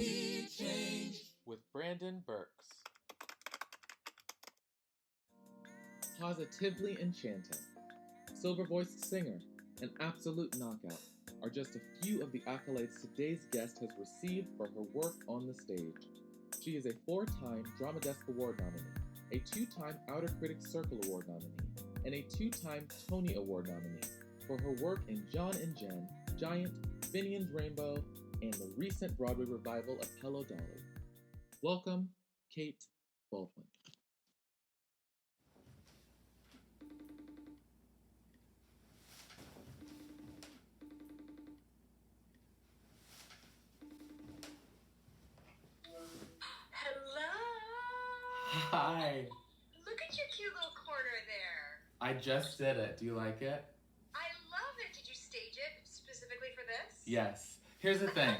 Big Change with Brandon.burks. Positively enchanting, silver-voiced singer, and absolute knockout are just a few of the accolades today's guest has received for her work on the stage. She is a 4-time Drama Desk Award nominee, a 2-time Outer Critics Circle Award nominee, and a 2-time Tony Award nominee for her work in John and Jen, Giant, Finian's Rainbow, and the recent Broadway revival of Hello Dolly. Welcome, Kate Baldwin. Hello! Hi! Look at your cute little corner there. I just did it. Do you like it? I love it. Did you stage it specifically for this? Yes. Here's the thing.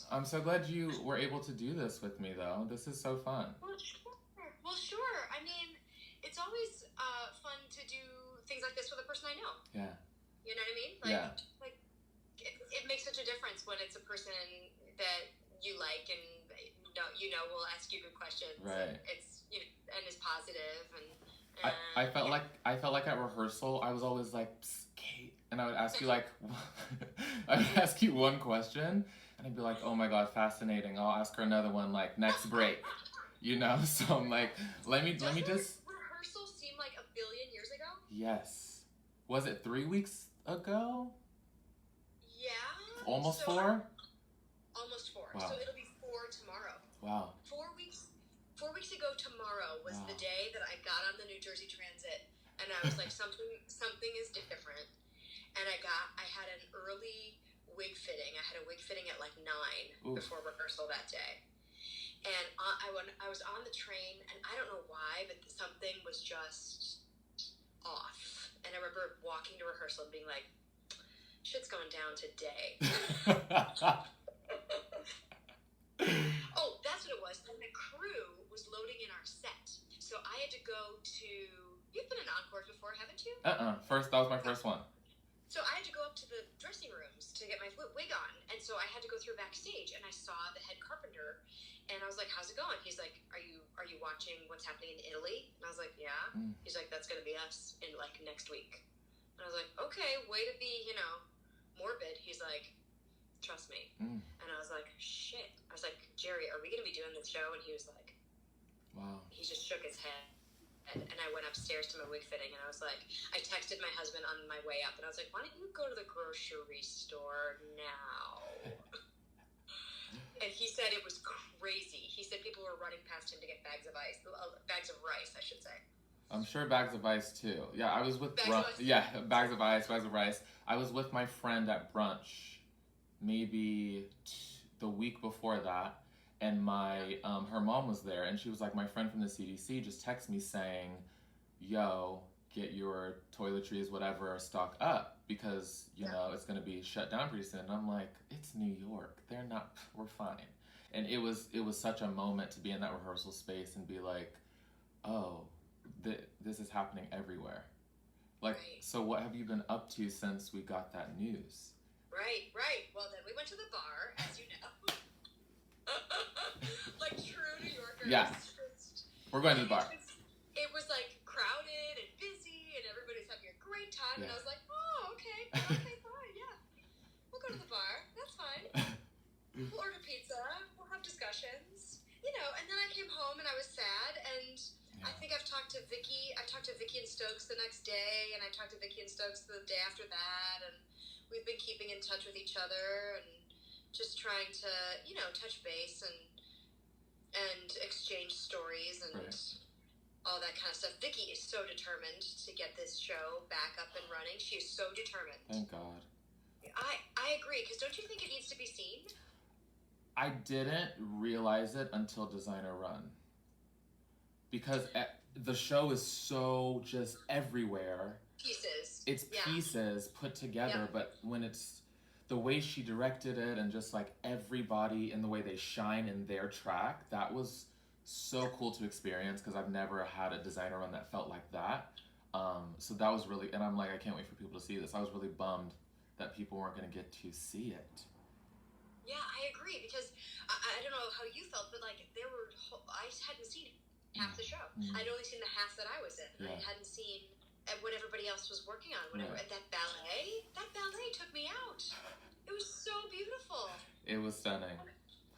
I'm so glad you were able to do this with me, though. This is so fun. Well, sure. I mean, it's always fun to do things like this with a person I know. Yeah. You know what I mean? Like, it makes such a difference when it's a person that you like and will ask you good questions. Right. And it's and is positive and. I felt like at rehearsal I was always like, "Psst, Kate," and I would ask you I would ask you one question and I'd be like, "Oh my god, fascinating." I'll ask her another one like next break, So I'm like, let me just. Rehearsal seem like a billion years ago? Yes. Was it 3 weeks ago? Yeah. Almost 4. Almost 4. Wow. So it'll be 4 tomorrow. Wow. 4 weeks. 4 weeks ago tomorrow was the day that I got on the New Jersey Transit, and I was like, something is different. And I had an early wig fitting. I had a wig fitting at like 9 Oof. before rehearsal that day. And I was on the train, and I don't know why, but something was just off. And I remember walking to rehearsal and being like, shit's going down today. Oh, that's what it was. And the crew was loading in our set. So I had to go to... You've been in Encores before, haven't you? That was my first one. So I had to go up to the dressing rooms to get my wig on. And so I had to go through backstage, and I saw the head carpenter. And I was like, how's it going? He's like, are you watching what's happening in Italy? And I was like, yeah. He's like, that's going to be us in like next week. And I was like, okay, way to be, morbid. He's like, trust me. And I was like, shit. I was like, Jerry, are we going to be doing this show? And he was like, wow. He just shook his head. And I went upstairs to my wig fitting, and I was like, I texted my husband on my way up, and I was like, why don't you go to the grocery store now? And he said it was crazy. He said people were running past him to get bags of rice, I should say. I'm sure bags of ice too. Yeah, I was with bags of ice. I was with my friend at brunch, maybe the week before that, and my her mom was there, and she was like, my friend from the CDC just texted me saying, "Yo, get your toiletries, whatever, stock up because it's gonna be shut down pretty soon." And I'm like, it's New York. We're fine. And it was such a moment to be in that rehearsal space and be like, oh. This is happening everywhere. So what have you been up to since we got that news? Right. Well, then we went to the bar, as you know. Like true New Yorkers. Yeah. We're going to the bar. It was like crowded and busy, and everybody's having a great time. Yeah. And I was like, oh, okay, fine, yeah. We'll go to the bar. That's fine. We'll order pizza. We'll have discussions. And then I came home and I was sad, and I think I've talked to Vicky. I talked to Vicky and Stokes the next day, and I talked to Vicky and Stokes the day after that, and we've been keeping in touch with each other and just trying to, touch base and exchange stories and all that kind of stuff. Vicky is so determined to get this show back up and running. She is so determined. Thank God. I agree, because don't you think it needs to be seen? I didn't realize it until Designer Run. Because the show is so just everywhere. Pieces. It's pieces put together, but when it's the way she directed it and just like everybody and the way they shine in their track, that was so cool to experience because I've never had a designer run that felt like that. So that was really, and I'm like, I can't wait for people to see this. I was really bummed that people weren't going to get to see it. Yeah, I I agree, because I don't know how you felt, but like I hadn't seen half the show. I'd only seen the half that I was in. I hadn't seen what everybody else was working on. Whatever. And that ballet took me out. It was so beautiful. It was stunning.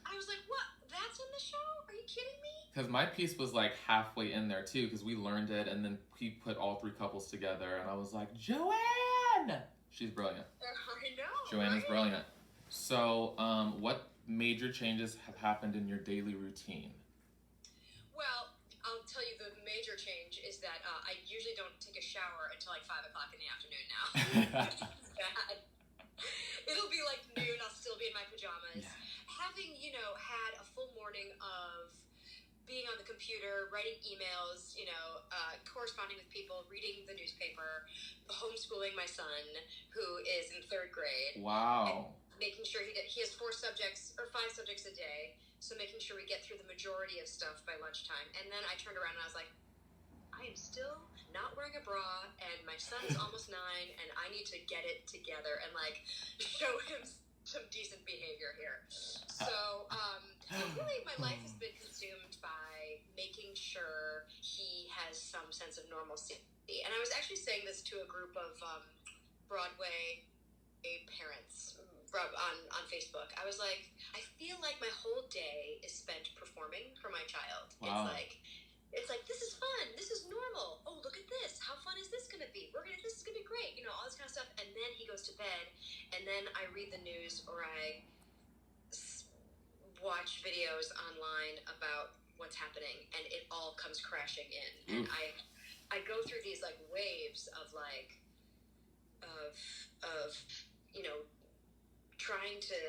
I was like, what? That's in the show? Are you kidding me? Because my piece was like halfway in there too, because we learned it, and then he put all 3 couples together, and I was like, Joanne! She's brilliant. I know. Joanne is brilliant. So, what major changes have happened in your daily routine? Well, I'll tell you the major change is that I usually don't take a shower until like 5 o'clock in the afternoon now. It's bad. It'll be like noon, I'll still be in my pajamas. Yeah. Having, had a full morning of being on the computer, writing emails, corresponding with people, reading the newspaper, homeschooling my son, who is in 3rd grade. Wow. Making sure he has 4 subjects or 5 subjects a day. So making sure we get through the majority of stuff by lunchtime. And then I turned around and I was like, I am still not wearing a bra, and my son is almost 9, and I need to get it together and like show him some decent behavior here. So really my life has been consumed by making sure he has some sense of normalcy. And I was actually saying this to a group of Broadway parents on Facebook. I was like, I feel like my whole day is spent performing for my child. Wow. It's like, this is fun. This is normal. Oh, look at this. How fun is this going to be? This is going to be great. All this kind of stuff. And then he goes to bed, and then I read the news or I watch videos online about what's happening, and it all comes crashing in. And I go through these like waves of trying to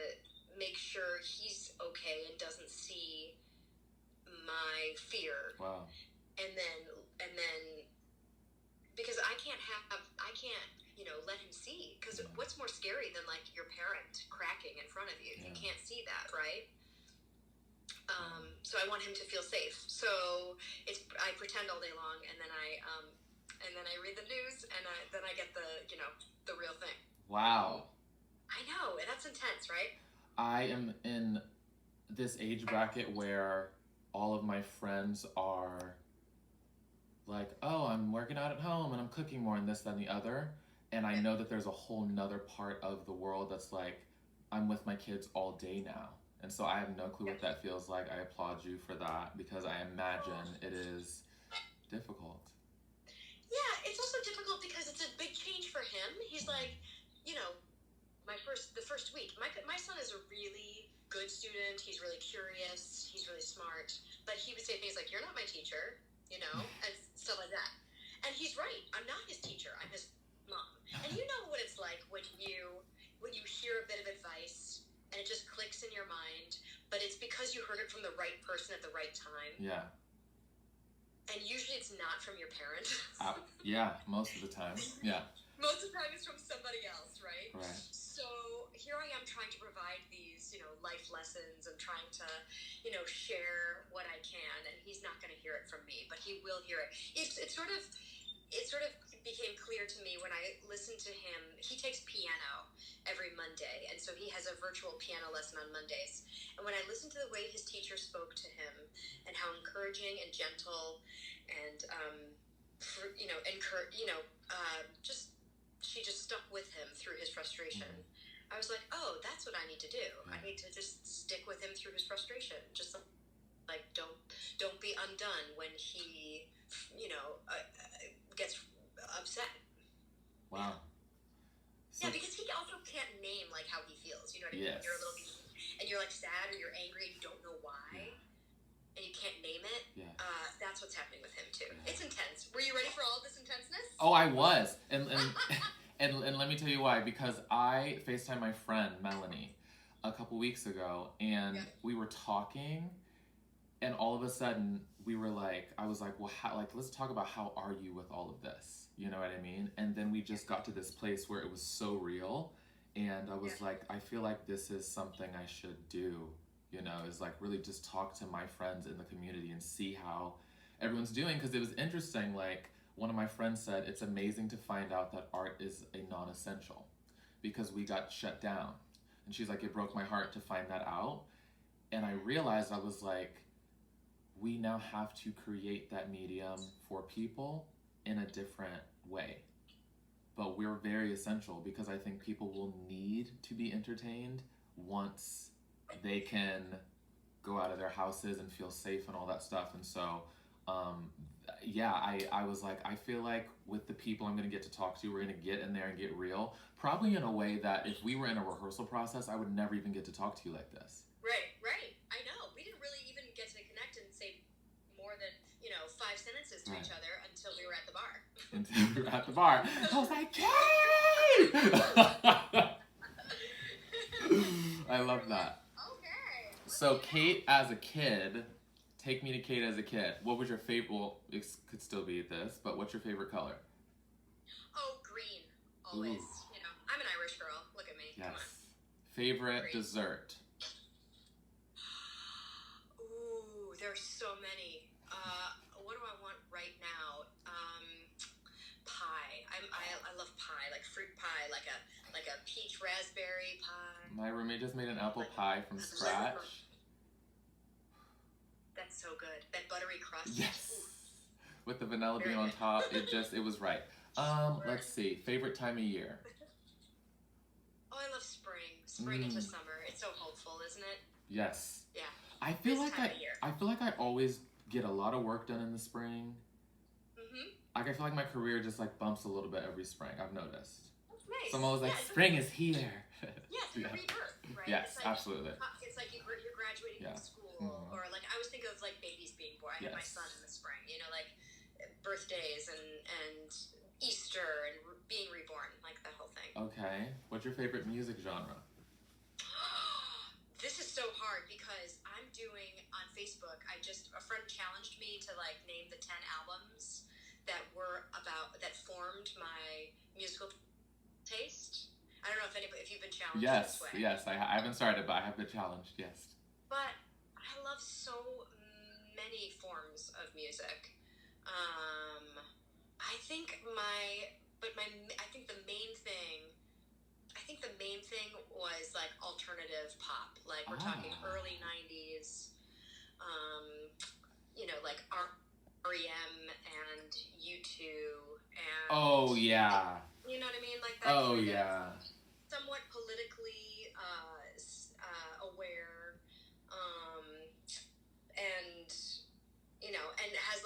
make sure he's okay and doesn't see my fear. Wow. And then because I can't let him see, because what's more scary than like your parent cracking in front of you? You can't see that, right? So I want him to feel safe. So I pretend all day long, and then I read the news, and then I get the real thing. Wow. I know, that's intense, right? I am in this age bracket where all of my friends are like, oh, I'm working out at home and I'm cooking more and this, that, and the other. And I know that there's a whole nother part of the world that's like, I'm with my kids all day now. And so I have no clue what that feels like. I applaud you for that, because I imagine it is difficult. Yeah, it's also difficult because it's a big change for him. He's like, the first week, my son is a really good student. He's really curious. He's really smart. But he would say things like, you're not my teacher, and stuff like that. And he's right. I'm not his teacher. I'm his mom. And you know what it's like when you hear a bit of advice and it just clicks in your mind, but it's because you heard it from the right person at the right time. Yeah. And usually it's not from your parent. Yeah, most of the time. Yeah. Most of the time it's from somebody else, right? Right. So here I am trying to provide these, life lessons and trying to, share what I can. And he's not going to hear it from me, but he will hear it. It sort of became clear to me when I listened to him. He takes piano every Monday, and so he has a virtual piano lesson on Mondays. And when I listened to the way his teacher spoke to him and how encouraging and gentle and she just stuck with him through his frustration. I was like, oh, that's what I need to do. I need to just stick with him through his frustration. Just like don't be undone when he gets upset. Wow. So, yeah, because he also can't name like how he feels. You know what I mean? Yes. You're a little, and you're like sad or you're angry and you don't know why, and you can't name it. Yeah. That's what's happening with him too. It's intense. Were you ready for all this intenseness? Oh, I was, and let me tell you why. Because I FaceTimed my friend Melanie a couple weeks ago, and we were talking, and all of a sudden we were like, I was like, well, let's talk about how are you with all of this? You know what I mean? And then we just got to this place where it was so real, and I was like, I feel like this is something I should do. Is like really just talk to my friends in the community and see how everyone's doing. Because it was interesting, like one of my friends said, it's amazing to find out that art is a non-essential because we got shut down. And she's like, it broke my heart to find that out. And I realized, I was like, we now have to create that medium for people in a different way. But we're very essential, because I think people will need to be entertained once they can go out of their houses and feel safe and all that stuff. And so, yeah, I was like, I feel like with the people I'm going to get to talk to, we're going to get in there and get real. Probably in a way that if we were in a rehearsal process, I would never even get to talk to you like this. Right. I know. We didn't really even get to connect and say more than, 5 sentences to each other until we were at the bar. Until we were at the bar. I was like, Kate! I love that. Okay. So Kate as a kid, take me to Kate as a kid. What was your favorite, well, it could still be this, but what's your favorite color? Oh, green. Always. Ooh. I'm an Irish girl. Look at me. Yes. Come on. Favorite Green. dessert? Ooh, there's so many. What do I want right now? Pie. I love pie, like fruit pie, like a peach raspberry pie. My roommate just made an apple pie from scratch. That's so good. That buttery crust. Yes. Ooh. With the vanilla bean on top, it was right. Let's see. Favorite time of year? Oh, I love spring. Spring into summer. It's so hopeful, isn't it? Yes. Yeah. I feel like I always get a lot of work done in the spring. Mhm. Like I feel like my career just like bumps a little bit every spring. I've noticed. That's nice. So I'm always like, spring is here. Yes, it's a rebirth, right? Yes, it's like, absolutely. It's like you're graduating from school, or like I always think of like babies being born. I have my son in the spring, like birthdays and Easter and being reborn, like that whole thing. Okay. What's your favorite music genre? This is so hard because I'm doing on Facebook. A friend challenged me to like name the 10 albums that formed my musical taste. I don't know if you've been challenged this way. Yes, I haven't started, but I have been challenged, yes. But I love so many forms of music. I think the main thing was like alternative pop. Like we're talking early 90s, like REM and U2 and... Oh, yeah. You know what I mean? Like that. Oh, yeah. Somewhat politically aware, and has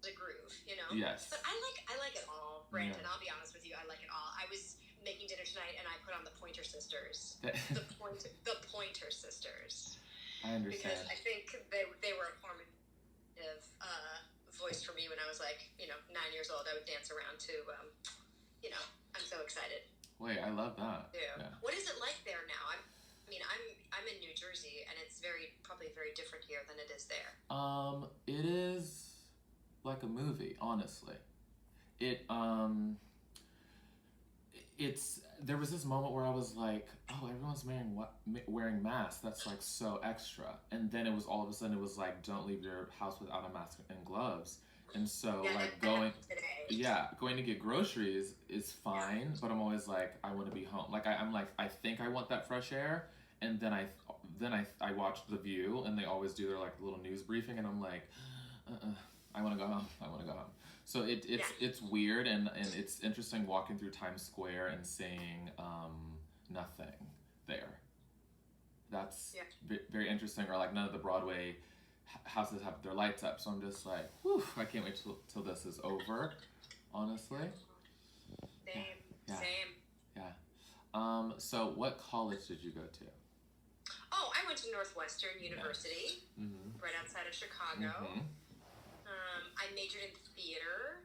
a groove, Yes. But I like it all, Brandon. Yeah. I'll be honest with you, I like it all. I was making dinner tonight and I put on the Pointer Sisters. the Pointer Sisters. I understand. Because I think they were a formative voice for me when I was like 9 years old. I would dance around to I'm so excited. Wait, I love that. Yeah. What is it like there now? I'm in New Jersey, and it's probably very different here than it is there. It is like a movie, honestly. There was this moment where I was like, oh, everyone's wearing masks. That's like so extra. And then it was all of a sudden it was like, don't leave your house without a mask and gloves. And so going to get groceries is fine, but I'm always like, I want to be home. Like I think I want that fresh air, and then I watch The View, and they always do their like little news briefing, and I'm like, I want to go home. So it's weird, and it's interesting walking through Times Square and seeing nothing there. That's very interesting. Or like none of the Broadway houses have their lights up, so I'm just like, whew, I can't wait till this is over, honestly. Same. Yeah. So what college did you go to? Oh, I went to Northwestern University, right outside of Chicago. I majored in theater,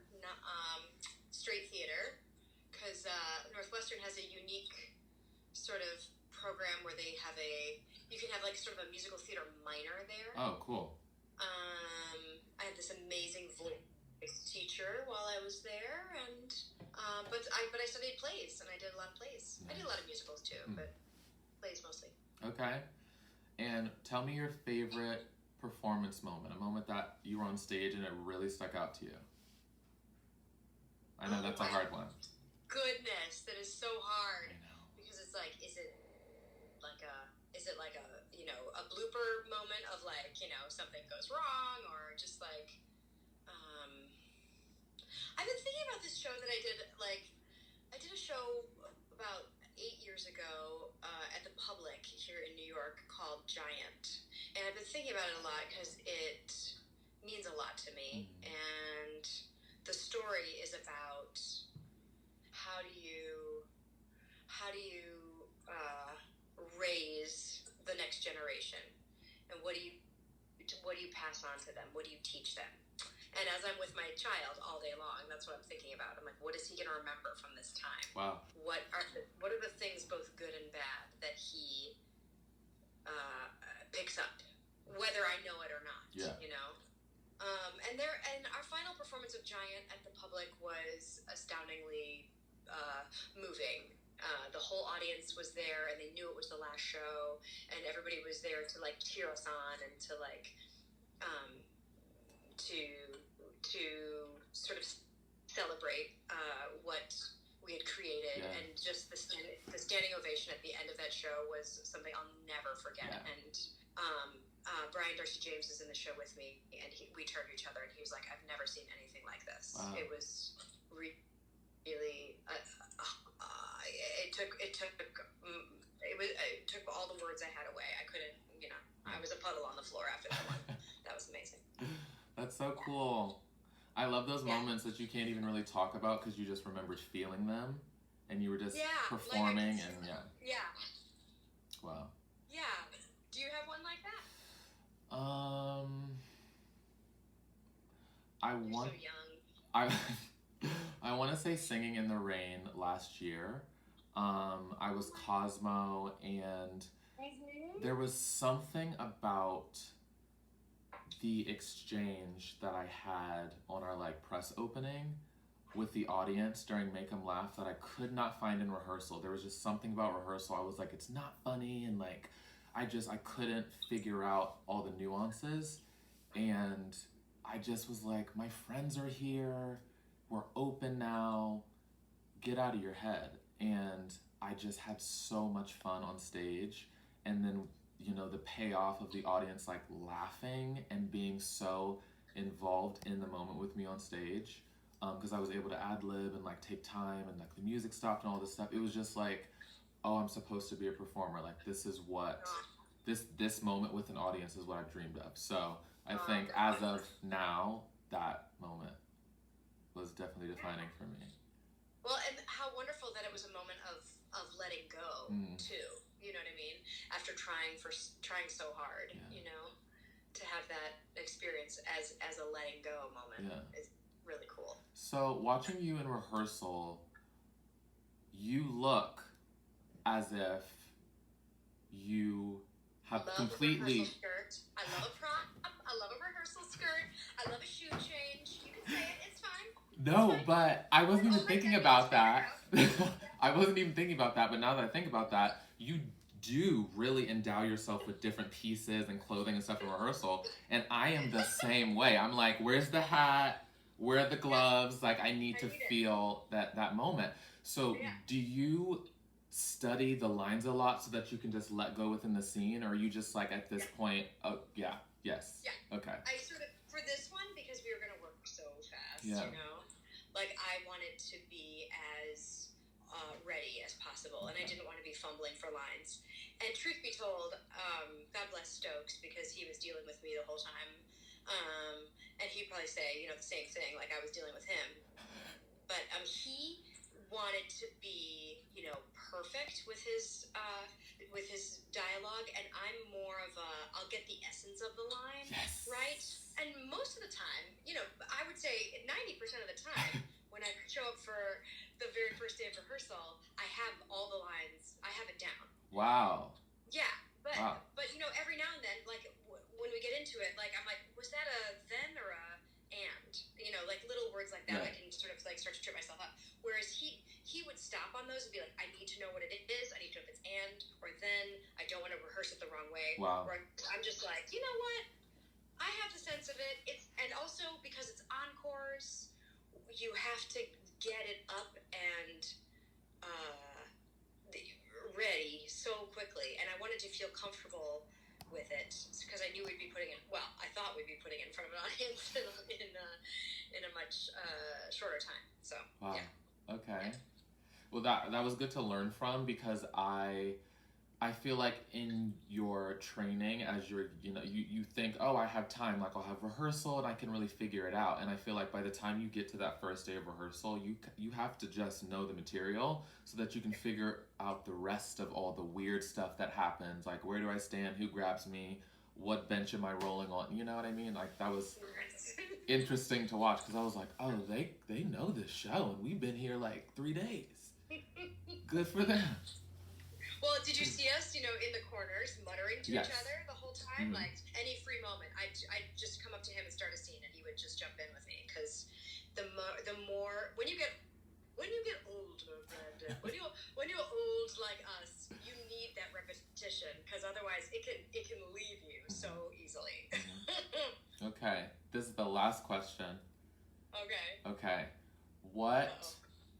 straight theater, because Northwestern has a unique sort of program where you can have like sort of a musical theater minor there. Oh, cool. I had this amazing voice teacher while I was there, and but I studied plays, and I did a lot of plays. Nice. I did a lot of musicals too, but plays mostly. Okay. And tell me your favorite performance moment, a moment that you were on stage and it really stuck out to you. I know that's a hard one. Goodness, that is so hard. I know. Because it's like, is it like a a blooper moment of like, something goes wrong, or just like, I've been thinking about this show that I did. Like, I did a show about 8 years ago at the Public here in New York called Giant, and I've been thinking about it a lot because it means a lot to me. And the story is about how do you raise the next generation, and what do you pass on to them? What do you teach them? And as I'm with my child all day long, that's what I'm thinking about. I'm like, what is he going to remember from this time? Wow. What are the things, both good and bad, that he picks up, whether I know it or not? Yeah. And our final performance of Giant at the Public was astoundingly moving. The whole audience was there, and they knew it was the last show, and everybody was there to like cheer us on and to like to sort of celebrate what we had created. Yeah. And just the standing ovation at the end of that show was something I'll never forget. Yeah. And Brian Darcy James is in the show with me, and we turned to each other, and he was like, I've never seen anything like this. Wow. It was really it took all the words I had away. I couldn't, I was a puddle on the floor after that one. That was amazing. That's so cool. I love those moments that you can't even really talk about because you just remembered feeling them, and you were just performing, Yeah. Wow. Yeah. Do you have one like that? You're so young. I want to say Singing in the Rain last year. I was Cosmo, and there was something about the exchange that I had on our like press opening with the audience during Make 'Em Laugh that I could not find in rehearsal. There was just something about rehearsal. I was like, it's not funny, and like I couldn't figure out all the nuances, and I just was like, my friends are here, we're open now, get out of your head. And I just had so much fun on stage, and then the payoff of the audience like laughing and being so involved in the moment with me on stage, because I was able to ad-lib and like take time, and like the music stopped and all this stuff. It was just like, oh, I'm supposed to be a performer. Like this is what this moment with an audience is what I've dreamed of. So I think as of now, that moment was definitely defining for me. Well, and how wonderful that it was a moment of letting go too. You know what I mean? After trying so hard, to have that experience as a letting go moment is really cool. So watching you in rehearsal, you look as if you have completely. I love a skirt. I love a rehearsal skirt. I love a shoe change. You can say it. It's fine. No, but I wasn't even thinking about that. I wasn't even thinking about that, but now that I think about that, you do really endow yourself with different pieces and clothing and stuff in rehearsal, and I am the same way. I'm like, where's the hat? Where are the gloves? Like, I need to feel that moment. So do you study the lines a lot so that you can just let go within the scene, or are you just like at this point, yes. Okay. I sort of, for this one, because we were going to work so fast, like I wanted to be as ready as possible, and I didn't want to be fumbling for lines. And truth be told, God bless Stokes, because he was dealing with me the whole time, and he'd probably say the same thing, like I was dealing with him. But he wanted to be perfect with his dialogue, and I'm more of I'll get the essence of the line right. And most of the time, I would say 90% of the time, when I show up for the very first day of rehearsal, I have all the lines. I have it down. Wow. Yeah, but every now and then, like when we get into it, like I'm like, was that a then or a and? Like little words like that, I can sort of like start to trip myself up. Whereas he would stop on those and be like, I need to know what it is. I need to know if it's and or then. I don't want to rehearse it the wrong way. Wow. Or I'm just like, you know what? I have the sense of it. And also because it's encores, you have to get it up and ready so quickly, and I wanted to feel comfortable with it because I knew we'd be putting it. Well, I thought we'd be putting it in front of an audience in a much shorter time. So Wow. yeah. Okay. Well, that was good to learn from, because I feel like in your training, as you think, oh, I have time, like I'll have rehearsal and I can really figure it out. And I feel like by the time you get to that first day of rehearsal, you have to just know the material so that you can figure out the rest of all the weird stuff that happens. Like, where do I stand? Who grabs me? What bench am I rolling on? You know what I mean? Like, that was interesting to watch, because I was like, oh, they know this show and we've been here like 3 days. Good for them. Well, did you see us, in the corners, muttering to Yes. each other the whole time? Mhm. Like, any free moment, I'd just come up to him and start a scene, and he would just jump in with me. Because the more, when you get older, Brandon, when you're old like us, you need that repetition, because otherwise it can leave you so easily. Okay, this is the last question. Okay. What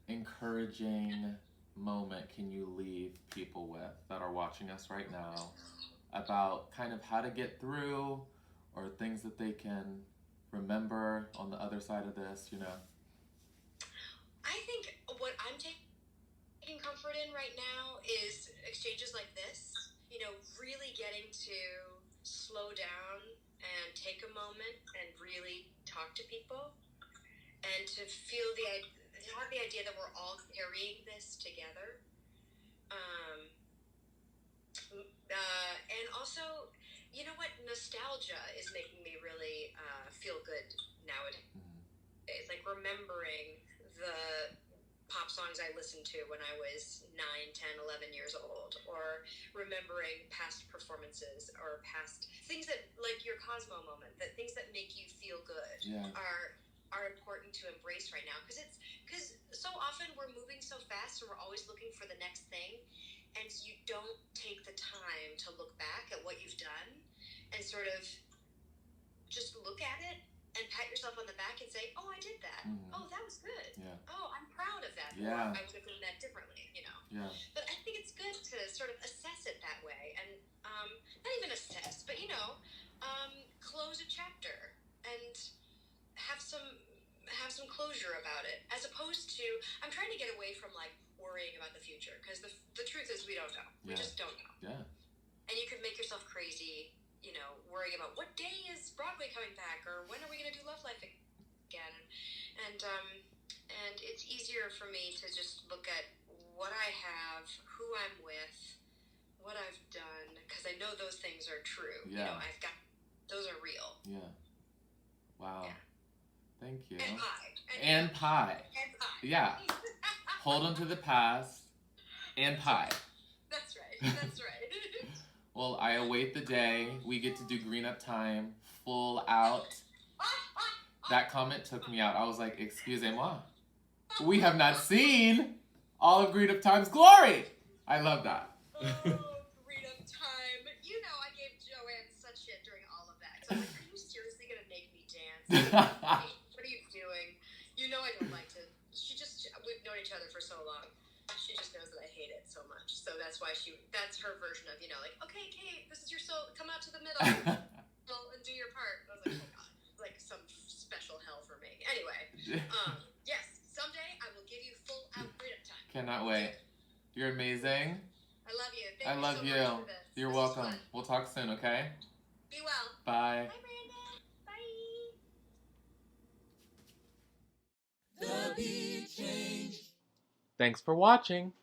encouraging moment can you leave people with that are watching us right now about kind of how to get through, or things that they can remember on the other side of this, I think what I'm taking comfort in right now is exchanges like this, really getting to slow down and take a moment and really talk to people, and to have the idea that we're all carrying this together. And also, you know what? Nostalgia is making me really feel good nowadays. It's like remembering the pop songs I listened to when I was 9, 10, 11 years old, or remembering past performances, or past things that, like your Cosmo moment, that things that make you feel good are important to embrace right now, because so often we're moving so fast and we're always looking for the next thing, and you don't take the time to look back at what you've done and sort of just look at it and pat yourself on the back and say, oh, I did that. Mm-hmm. Oh, that was good. Yeah. Oh, I'm proud of that. Yeah. Or I would have done that differently, Yeah. But I think it's good to sort of assess it that way, and not even assess, but close a chapter and have some closure about it, as opposed to, I'm trying to get away from like worrying about the future, because the truth is we don't know. We just don't know. Yeah. And you could make yourself crazy, worrying about what day is Broadway coming back, or when are we going to do Love Life again, and it's easier for me to just look at what I have, who I'm with, what I've done, because I know those things are true. Yeah. Those are real. Yeah. Wow. Yeah. Thank you. And pie. And pie. Yeah. Hold on to the past. And pie. That's right. Well, I await the day we get to do Green Up Time full out. That comment took me out. I was like, excusez-moi. We have not seen all of Green Up Time's glory. I love that. Oh, Green Up Time. I gave Joanne such shit during all of that. So I'm like, are you seriously going to make me dance? What are you doing? I don't like to. We've known each other for so long. She just knows that I hate it so much. So that's why that's her version of, like, okay, Kate, this is your soul. Come out to the middle and do your part. I was like, oh God, like some special hell for me. Anyway, yes, someday I will give you full out Green Up Time. Cannot wait. You're amazing. I love you. I love you. Much for this. You're welcome. We'll talk soon, okay? Be well. Bye. Bye, Brandon. Bye. The beat change. Thanks for watching.